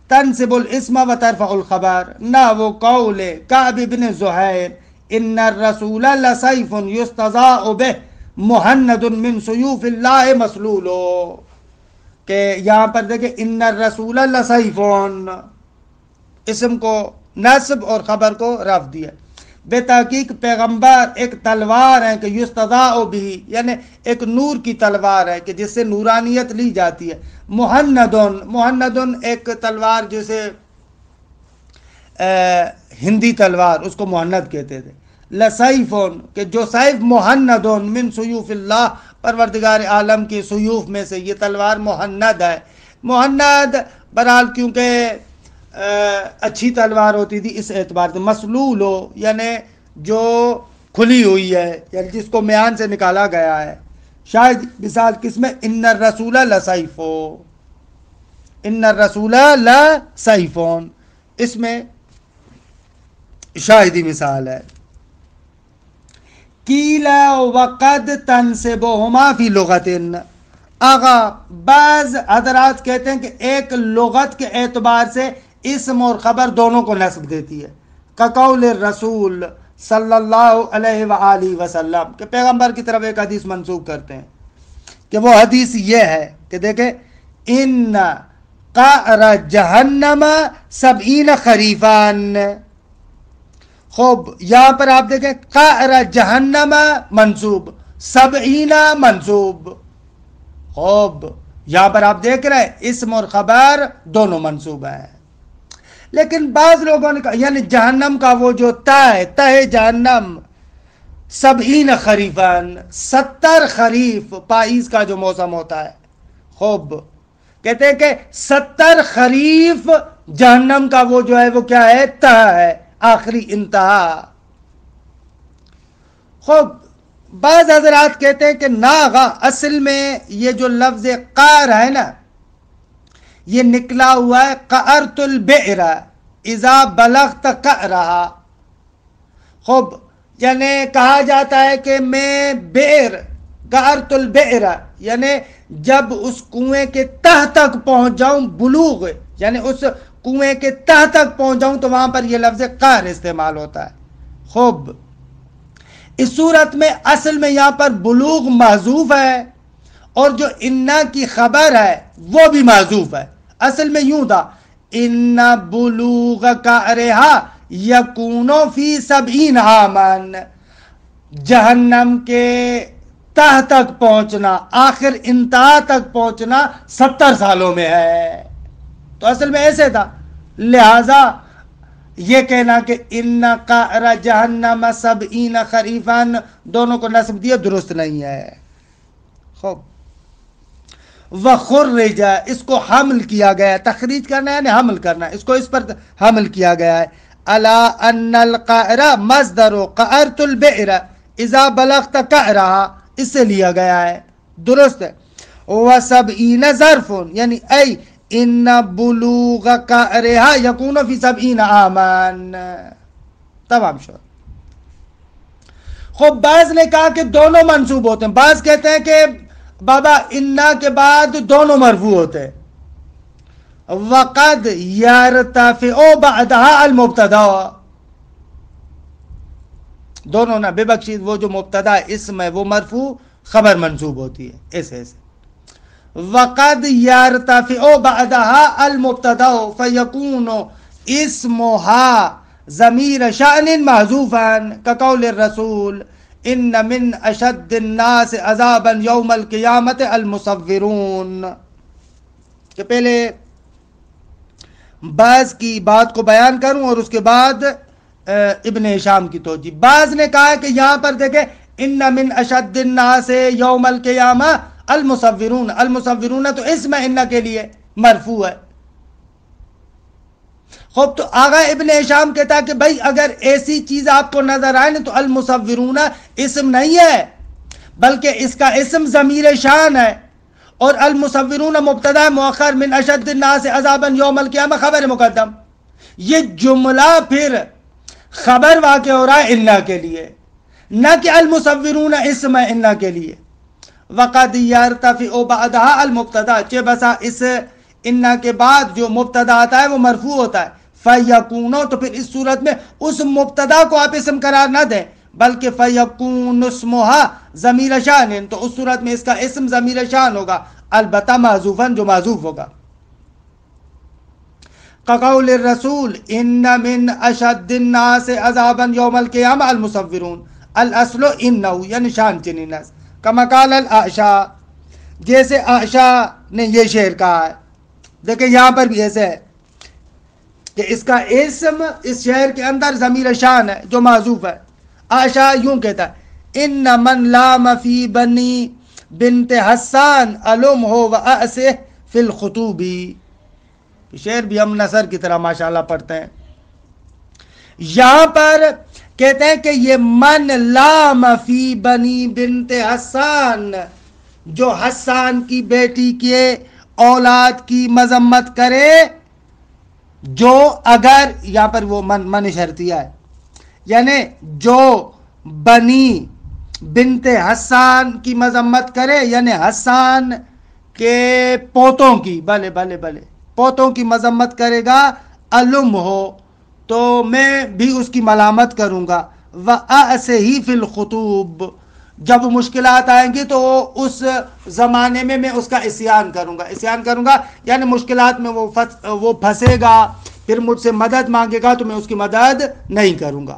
تنصب الاسم و ترفع الخبر، نحو قول کعب بن زہیر ان الرسول لسیف یستضاء بہ مہند من سیوف اللہ مسلول، کہ یہاں پر دیکھیں ان الرسول لسیف، اسم کو نصب اور خبر کو رفع دیا، بے تحقیق پیغمبر ایک تلوار ہے کہ یستضاء بھی یعنی ایک نور کی تلوار ہے کہ جس سے نورانیت لی جاتی ہے، مہندن ایک تلوار جسے ہندی تلوار اس کو مہند کہتے تھے، لسیفون کہ جو سیف مہندن من سیوف اللہ پروردگار عالم کی سیوف میں سے یہ تلوار مہند ہے، مہند برحال کیونکہ اچھی تلوار ہوتی تھی اس اعتبار سے، مسلول ہو یعنی جو کھلی ہوئی ہے یعنی جس کو میان سے نکالا گیا ہے، شاید مثال کس میں ان الرسول لسیف، ان الرسول لسیفون، اس میں شاہدی مثال ہے۔ کیلا وقد تنصبہما فی لغت، آغا بعض حضرات کہتے ہیں کہ ایک لغت کے اعتبار سے اسم اور خبر دونوں کو نصب دیتی ہے، کقول الرسول صلی اللہ علیہ وآلہ وسلم، کہ پیغمبر کی طرف ایک حدیث منسوخ کرتے ہیں کہ وہ حدیث یہ ہے کہ دیکھیں ان قعر جہنم 70 خریفان، خوب یہاں پر آپ دیکھیں قعر جہنم منصوب 70 منصوب، خوب یہاں پر آپ دیکھ رہے ہیں اسم اور خبر دونوں منصوب ہیں، لیکن بعض لوگوں نے کہا یعنی جہنم کا وہ جو تہ جہنم 70 خریفان 70 خریف پائیز کا جو موسم ہوتا ہے، خوب کہتے ہیں کہ 70 خریف جہنم کا وہ جو ہے وہ کیا ہے، تہ ہے، آخری انتہا۔ خوب بعض حضرات کہتے ہیں کہ ناغا اصل میں یہ جو لفظ قعر ہے نا یہ نکلا ہوا ہے قعرت البئر اذا بلغت قعرہا، خوب یعنی کہا جاتا ہے کہ میں بئر قعرت البئر یعنی جب اس کنویں کے تہ تک پہنچ جاؤں، بلوغ یعنی اس کنویں کے تہ تک پہنچ جاؤں تو وہاں پر یہ لفظ قعر استعمال ہوتا ہے۔ خوب اس صورت میں اصل میں یہاں پر بلوغ محذوف ہے اور جو انا کی خبر ہے وہ بھی محذوف ہے، اصل میں یوں تھا ان بلوغ قعرہا یکون فی 70 عامن، جہنم کے تہ تک پہنچنا، آخر انتہا تک پہنچنا 70 سالوں میں ہے، تو اصل میں ایسے تھا، لہذا یہ کہنا کہ ان قعر جہنم 70 خریفاً دونوں کو نسب دیا درست نہیں ہے. خوب وخرج اس کو حمل کیا گیا ہے، تخریج کرنا یعنی حمل کرنا، اس کو اس پر حمل کیا گیا ہے. الا ان القعر مصدر قعرت البئر اذا بلغت قعرها، اس سے لیا گیا ہے، درست ہے. و70 ظرف یعنی ای ان بلوغ قعرها یکون فی 70 عاما. تمام شد. خوب بعض نے کہا کہ دونوں منصوب ہوتے ہیں، بعض کہتے ہیں کہ بابا انا کے بعد دونوں مرفوع ہوتے ہیں. وقد یرتفع بعدها المبتدا، دونوں نا بے بخشید وہ جو مبتدا اسم ہے وہ مرفوع، خبر منصوب ہوتی ہے ایسے ایسے. وقد یرتفع بعدها المبتدا فیکون اسمها ضمیر شأن محذوفا كقول الرسول ان من اشد الناس عذابا یوم القیامت المصورون. کہ پہلے بعض کی بات کو بیان کروں اور اس کے بعد ابن ہشام کی توجیہ. بعض نے کہا کہ یہاں پر دیکھیں ان من اشد الناس یوم القیامہ المصورون، المصورون تو اسم ان کے لیے مرفوع ہے. خوب تو آغا ابن ہشام کہتا کہ بھائی اگر ایسی چیز آپ کو نظر آئے تو المصورون اسم نہیں ہے بلکہ اس کا اسم ضمیر شان ہے، اور المصورون مبتدا مؤخر من اشد الناس عذابا یوم القیامہ خبر مقدم. یہ جملہ پھر خبر واقع ہو رہا ہے انا کے لیے، نہ کہ المصورون اسم ہے انا کے لیے. وقد یرتفع بعدها المبتدا، چہ بسا اس انا کے بعد جو مبتدا آتا ہے وہ مرفوع ہوتا ہے. فیکون تو پھر اس صورت میں اس مبتدا کو آپ اسم قرار نہ دیں بلکہ فیکون اسمها ضمیر شان، تو اس صورت میں اس کا اسم ضمیر شان ہوگا، البتہ محذوفاً جو محذوف ہوگا. كقول الرسول ان من اشد الناس عذابا یوم القیامہ المصورون، الاصل انه یعنی شان چنینس کما قال الاعشا، جیسے اعشا نے یہ شعر کہا ہے. دیکھیں یہاں پر بھی ایسے ہے کہ اس کا اسم اس شعر کے اندر ضمیر شان ہے جو محذوف ہے. اعشا یوں کہتا ہے ان من لام فی بنی بنت حسان علم ہو واسہ فی الخطوبی. شعر بھی ہم نثر کی طرح ماشاءاللہ پڑھتے ہیں. یہاں پر کہتے ہیں کہ یہ من لام فی بنی بنت حسان، جو حسان کی بیٹی کے اولاد کی مذمت کرے، جو اگر یہاں پر وہ من شرطیہ ہے، یعنی جو بنی بنت حسان کی مذمت کرے، یعنی حسان کے پوتوں کی، بھلے پوتوں کی مذمت کرے گا، علم ہو تو میں بھی اس کی ملامت کروں گا. وَأَأْسِهِ فِي الْخُطُوبِ، جب مشکلات آئیں گی تو اس زمانے میں اس کا عصیان کروں گا یعنی مشکلات میں وہ پھنسے گا، پھر مجھ سے مدد مانگے گا تو میں اس کی مدد نہیں کروں گا.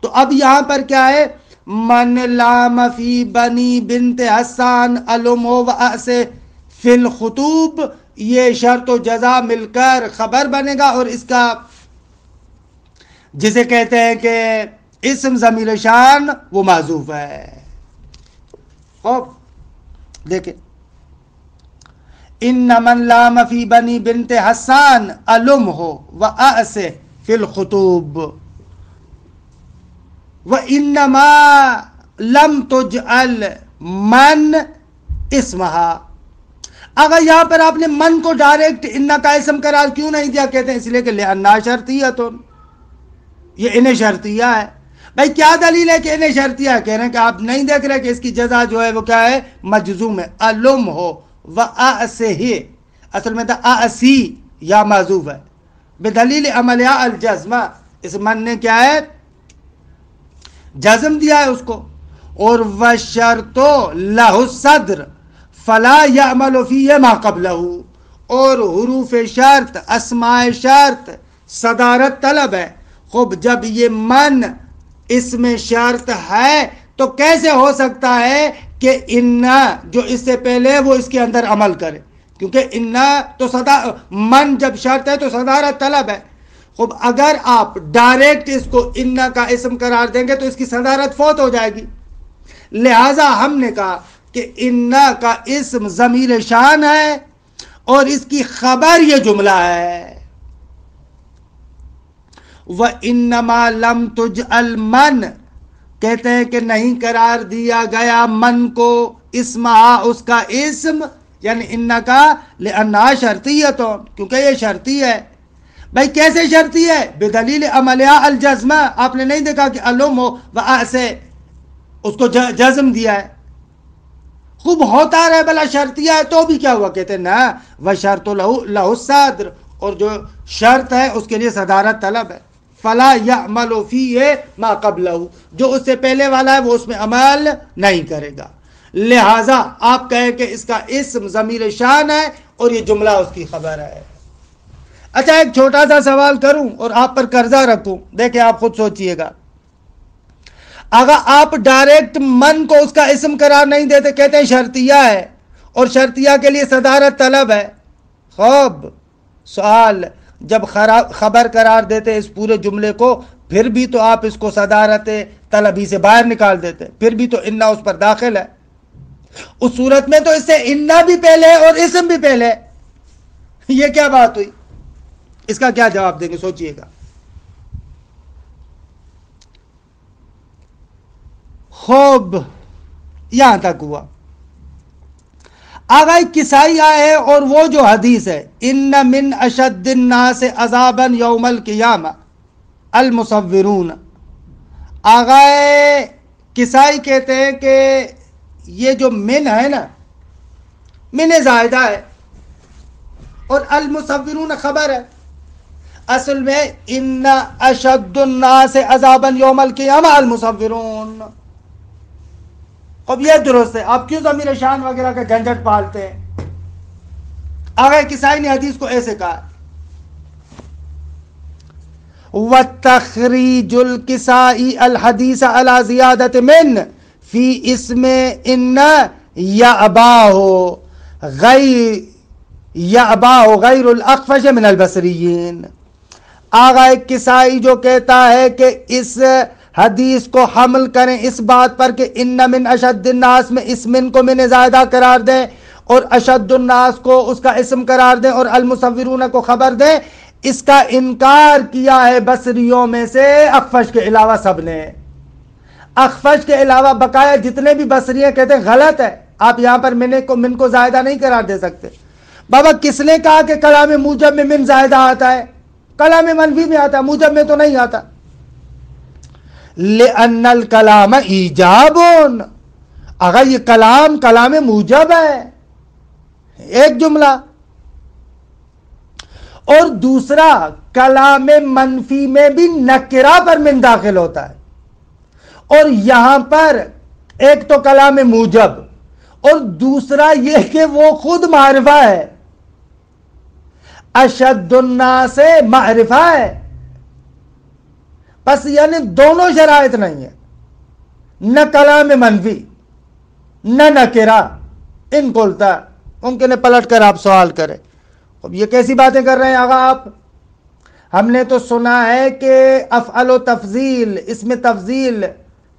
تو اب یہاں پر کیا ہے، من لام فی بنی بنت حسان علم وَأَأْسِهِ فِي الْخُطُوبِ، یہ شرط و جزا مل کر خبر بنے گا، اور اس کا جسے کہتے ہیں کہ اسم ضمیر شان وہ محذوف ہے. خوب دیکھیں ان من لام فی بنی بنت حسان علم ہو واسہ فی الخطوب وانما لم تجعل من اسمہا. اگر یہاں پر آپ نے من کو ڈائریکٹ انا کا اسم قرار کیوں نہیں دیا؟ کہتے ہیں اس لیے کہ لأنہا شرطیہ، یہ انہیں شرطیہ ہے. بھائی کیا دلیل ہے کہ انہیں شرطیہ ہے؟ کہہ رہے ہیں کہ آپ نہیں دیکھ رہے کہ اس کی جزا جو ہے وہ کیا ہے، مجزوم ہے. علم ہو وَأَأْسِهِ، اصل میں تھا اَأْسِي یا معذوف ہے، بدلیل عملیہ الجزمہ، اس من نے کیا ہے، جزم دیا ہے اس کو. اور وَشَرْطُ لَهُ الصَّدْرِ فَلَا يَعْمَلُ فِيهِ مَا قَبْلَهُ، اور حروف شرط، اسماء شرط صدارت طلب ہے. خوب جب یہ من اس میں شرط ہے تو کیسے ہو سکتا ہے کہ انا جو اس سے پہلے وہ اس کے اندر عمل کرے؟ کیونکہ انا تو من جب شرط ہے تو صدارت طلب ہے. خوب اگر آپ ڈائریکٹ اس کو انا کا اسم قرار دیں گے تو اس کی صدارت فوت ہو جائے گی، لہذا ہم نے کہا کہ انا کا اسم ضمیر شان ہے اور اس کی خبر یہ جملہ ہے، وَإِنَّمَا لَمْ تُجْعَلْ مَنْ، کہتے ہیں کہ نہیں قرار دیا گیا من کو اسمہا اس کا اسم، یعنی انا کا، لأنہا شرطیتون، کیونکہ یہ شرطی ہے۔ بھائی کیسے شرطی ہے؟ بدلیل عملیہ الجزمہ، آپ نے نہیں دیکھا کہ علم و سے اس کو جزم دیا ہے، خوب ہوتا رہے بلا شرطیہ ہے تو بھی کیا ہوا، کہتے ہیں نا وشرط لہ الصدر، اور جو شرط ہے اس کے لیے صدارت طلب ہے، فلا یعمل فیہ ما قبلہ، جو اس سے پہلے والا ہے وہ اس میں عمل نہیں کرے گا، لہٰذا آپ کہیں کہ اس کا اسم ضمیر شان ہے اور یہ جملہ اس کی خبر ہے۔ اچھا ایک چھوٹا سا سوال کروں اور آپ پر قرضہ رکھوں، دیکھیں آپ خود سوچئے گا، اگر آپ ڈائریکٹ من کو اس کا اسم قرار نہیں دیتے، کہتے ہیں شرطیہ ہے اور شرطیہ کے لیے صدارت طلب ہے، خوب سوال جب خبر قرار دیتے اس پورے جملے کو، پھر بھی تو آپ اس کو صدارت طلبی سے باہر نکال دیتے، پھر بھی تو انا اس پر داخل ہے، اس صورت میں تو اس سے انا بھی پہلے اور اسم بھی پہلے، یہ کیا بات ہوئی؟ اس کا کیا جواب دیں گے، سوچئے گا۔ خوب یہاں تک ہوا، آگاہ کسائی آئے اور وہ جو حدیث ہے ان من اشد الناس عذابا یوم القیامہ المصورون، آگاہ کسائی کہتے ہیں کہ یہ جو من ہے نا، من زائدہ ہے اور المصورون خبر ہے، اصل میں ان اشد الناس عذابا یوم القیامہ المصورون، اب یہ درست ہے، آپ کیوں ضمیر شان وغیرہ کا جھنجھٹ پالتے ہیں؟ آگے کسائی نے حدیث کو ایسے کہا، وَتَخْرِيجُ الْكِسَائِ الْحَدِيثَ عَلَى زِيَادَةِ مِنْ فِي اسْمِ إِنَّ يَعْبَاهُ غَيْرُ الْأَخْفَشِ مِنَ الْبَصْرِيِّينَ، آگاہ کسائی جو کہتا ہے کہ اس حدیث کو حمل کریں اس بات پر کہ ان من اشد الناس میں اس من کو من زائدہ قرار دیں اور اشد الناس کو اس کا اسم قرار دیں اور المصورون کو خبر دیں، اس کا انکار کیا ہے بصریوں میں سے اخفش کے علاوہ سب نے، اخفش کے علاوہ بقایا جتنے بھی بصری ہیں کہتے ہیں غلط ہے، آپ یہاں پر من کو زائدہ نہیں قرار دے سکتے۔ بابا کس نے کہا کہ کلام موجب میں من زائدہ آتا ہے؟ کلام منفی میں آتا ہے، موجب میں تو نہیں آتا۔ لِأَنَّ الْكَلَامَ ایجابٌ، اگر یہ کلام موجب ہے، ایک جملہ، اور دوسرا کلام منفی میں بھی نکرہ پر من داخل ہوتا ہے، اور یہاں پر ایک تو کلام موجب اور دوسرا یہ کہ وہ خود معرفہ ہے، اشد الناس معرفہ ہے، بس یعنی دونوں شرائط نہیں ہے، نہ کلام منفی نہ نکرہ، ان قلتا، ممکن ہے پلٹ کر آپ سوال کریں اب یہ کیسی باتیں کر رہے ہیں آقا آپ؟ ہم نے تو سنا ہے کہ افعل و تفضیل، اس میں تفضیل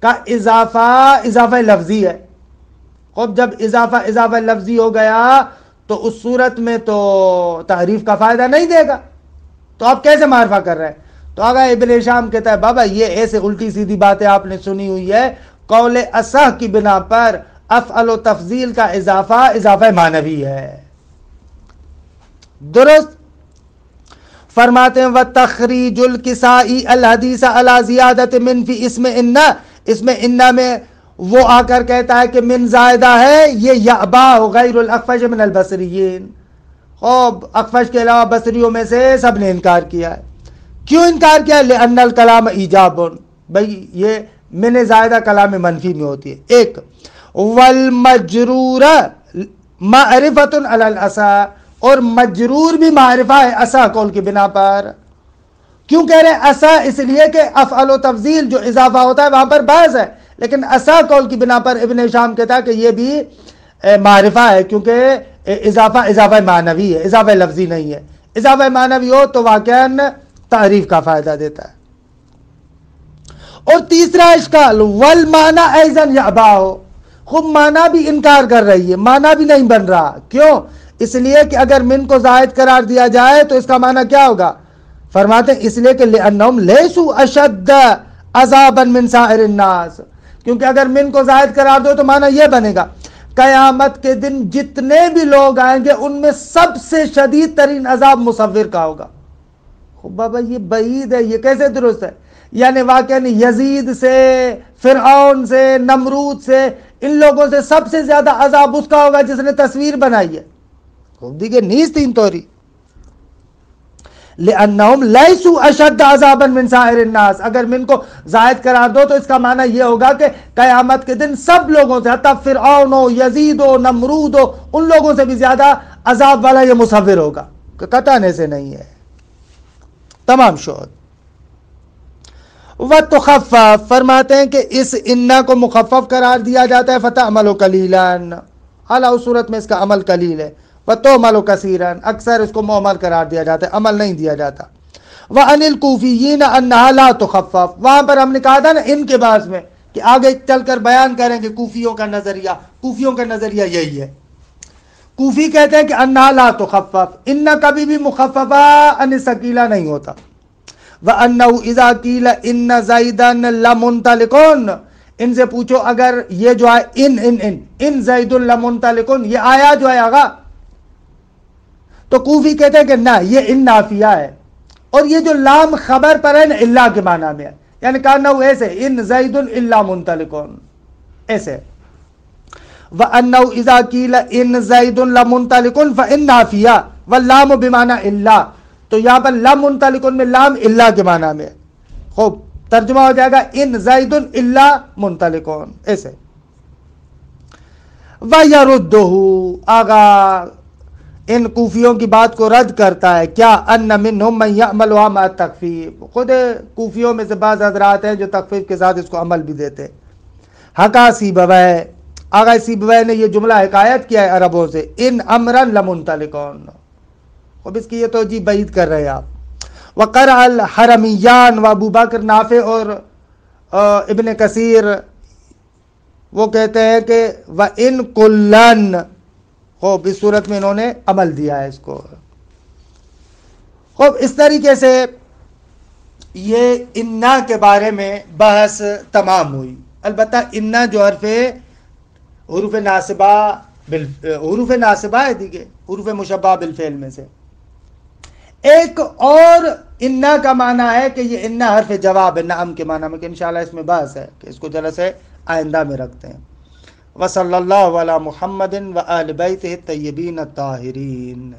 کا اضافہ لفظی ہے، اب جب اضافہ لفظی ہو گیا تو اس صورت میں تو تعریف کا فائدہ نہیں دے گا، تو آپ کیسے معرفہ کر رہے ہیں؟ تو آگا ابن ہشام کہتا ہے بابا یہ ایسے الٹی سیدھی باتیں آپ نے سنی ہوئی ہے، قول اصح کی بنا پر افعل و تفضیل کا اضافہ معنوی ہے، درست؟ فرماتے ہیں وَتَخْرِيجُ الْكِسَاءِ الْحَدِيثَ عَلَى زِيَادَةِ مِنْ فِي اسم اِنَّا میں وہ آ کر کہتا ہے کہ من زائدہ ہے، یہ یعباہ غیر الاخفش من البصریین، خوب اخفش کے علاوہ بصریوں میں سے سب نے انکار کیا ہے۔ کیوں انکار کیا ہے؟ لِأَنَّ الْكَلَامَ ایجابٌ، بھئی یہ من زائدہ کلام منفی میں ہوتی ہے، ایک وَالْمَجْرُورَ مَعْرِفَةٌ عَلَى الْأَصَى، اور مجرور بھی معرفہ ہے اصح قول کی بنا پر۔ کیوں کہہ رہے ہیں اصح؟ اس لیے کہ افعل و تفضیل جو اضافہ ہوتا ہے وہاں پر بحث ہے، لیکن اصح قول کی بنا پر ابن ہشام کہتا ہے کہ یہ بھی معرفہ ہے، کیونکہ اضافہ معنوی ہے، اضافہ لفظی نہیں ہے، اضافہ معنوی ہو تو واقعاً تعریف کا فائدہ دیتا ہے۔ اور تیسرا اشکال والمانا ایزن یعباہو، خوب مانا بھی انکار کر رہی ہے، مانا بھی نہیں بن رہا۔ کیوں؟ اس لیے کہ اگر من کو زائد قرار دیا جائے تو اس کا معنی کیا ہوگا؟ فرماتے ہیں اس لیے کہ لأنہم لیسوا اشد عذابا من سائر الناس، کیونکہ اگر من کو زائد قرار دو تو معنی یہ بنے گا قیامت کے دن جتنے بھی لوگ آئیں گے ان میں سب سے شدید ترین عذاب مصور کا ہوگا۔ خوب بابا یہ بعید ہے، یہ کیسے درست ہے؟ یعنی واقعی یزید سے، فرعون سے، نمرود سے، ان لوگوں سے سب سے زیادہ عذاب اس کا ہوگا جس نے تصویر بنائی ہے۔ خوب دیکھیں نیز تین توری لأنہم لیسوا اشد عذابا من سائر الناس، اگر من کو زائد قرار دو تو اس کا معنی یہ ہوگا کہ قیامت کے دن سب لوگوں سے، حتیٰ فرعون ہو، یزید ہو، نمرود ہو، ان لوگوں سے بھی زیادہ عذاب والا یہ مصور ہوگا، کہ قطعاً ایسے نہیں ہے۔ تمام شہود وَتُخَفَّفْ، فرماتے ہیں کہ اس انا کو مخفف قرار دیا جاتا ہے فَتَعْمَلُ قَلِيلًا، اعلیٰ صورت میں اس کا عمل قلیل ہے، وَتُعْمَلُ كَثِيرًا، اکثر اس کو معمل قرار دیا جاتا ہے، عمل نہیں دیا جاتا۔ وَعَنِ الْكُوفِيِّينَ أَنَّهَا لَا تُخَفَّفْ، وہاں پر ہم نے کہا تھا نا ان کے بعد میں کہ آگے چل کر بیان کریں گے کوفیوں کا نظریہ، کوفیوں کا نظریہ یہی ہے۔ کوفی کہتے ہیں کہ أَنَّهَا لَا تُخَفَّفْ، ان کبھی بھی مخففہ ان ثقیلہ نہیں ہوتا۔ وَأَنَّهُ إِذَا قِيلَ إِنَّ زَيْدًا لَمُنْطَلِقٌ، ان سے پوچھو اگر یہ جو ہے ان زید لمنطلقٌ، یہ آیا جو ہے آگا، تو کوفی کہتے ہیں کہ نہ، یہ ان نافیہ ہے، اور یہ جو لام خبر پر ہے نا اللہ کے معنی میں ہے، یعنی کہا نہ ایسے ان زید الا منطلقٌ ایسے۔ وَأَنَّهُ إِذَا قِيلَ إِنَّ زَيْدٌ لَمُنْطَلِقٌ فَإِنَّ نَافِيَةٌ وَاللَّامُ بِمَعْنَى إِلَّا، تو یہاں پر لَمُنْطَلِقٌ میں لام اللہ کے معنی میں، خوب ترجمہ ہو جائے گا ان زید الا منطلقٌ ایسے۔ وَيَرُدُّهُ، آگا ان کوفیوں کی بات کو رد کرتا ہے کیا، ان منہم من یعملها مع التخفیف، خود کوفیوں میں سے بعض حضرات ہیں جو تخفیف کے ساتھ اس کو عمل بھی دیتے۔ حکا سیبویہ، آگا سیبویہ نے یہ جملہ حکایت کیا ہے عربوں سے، ان امرا لمنطلقون، اب اس کی یہ توجیہ بعید کر رہے ہیں آپ۔ وقرأ الحرمیان و ابو بکر، نافع اور ابن کثیر وہ کہتے ہیں کہ وَإِن كُلًّا، خوب اس صورت میں انہوں نے عمل دیا ہے اس کو۔ خوب اس طریقے سے یہ انا کے بارے میں بحث تمام ہوئی۔ البتہ انا جو حروف ناصبہ ہے، دیکھیں حروف مشبہ بالفعل میں سے ایک اور انا کا معنی ہے کہ یہ انا حرف جواب ہے نعم کے معنی میں، کہ انشاءاللہ اس میں بحث ہے کہ اس کو جلسہ آئندہ میں رکھتے ہیں۔ وصلی اللہ علی محمد و آل بیتہ الطیبین الطاہرین۔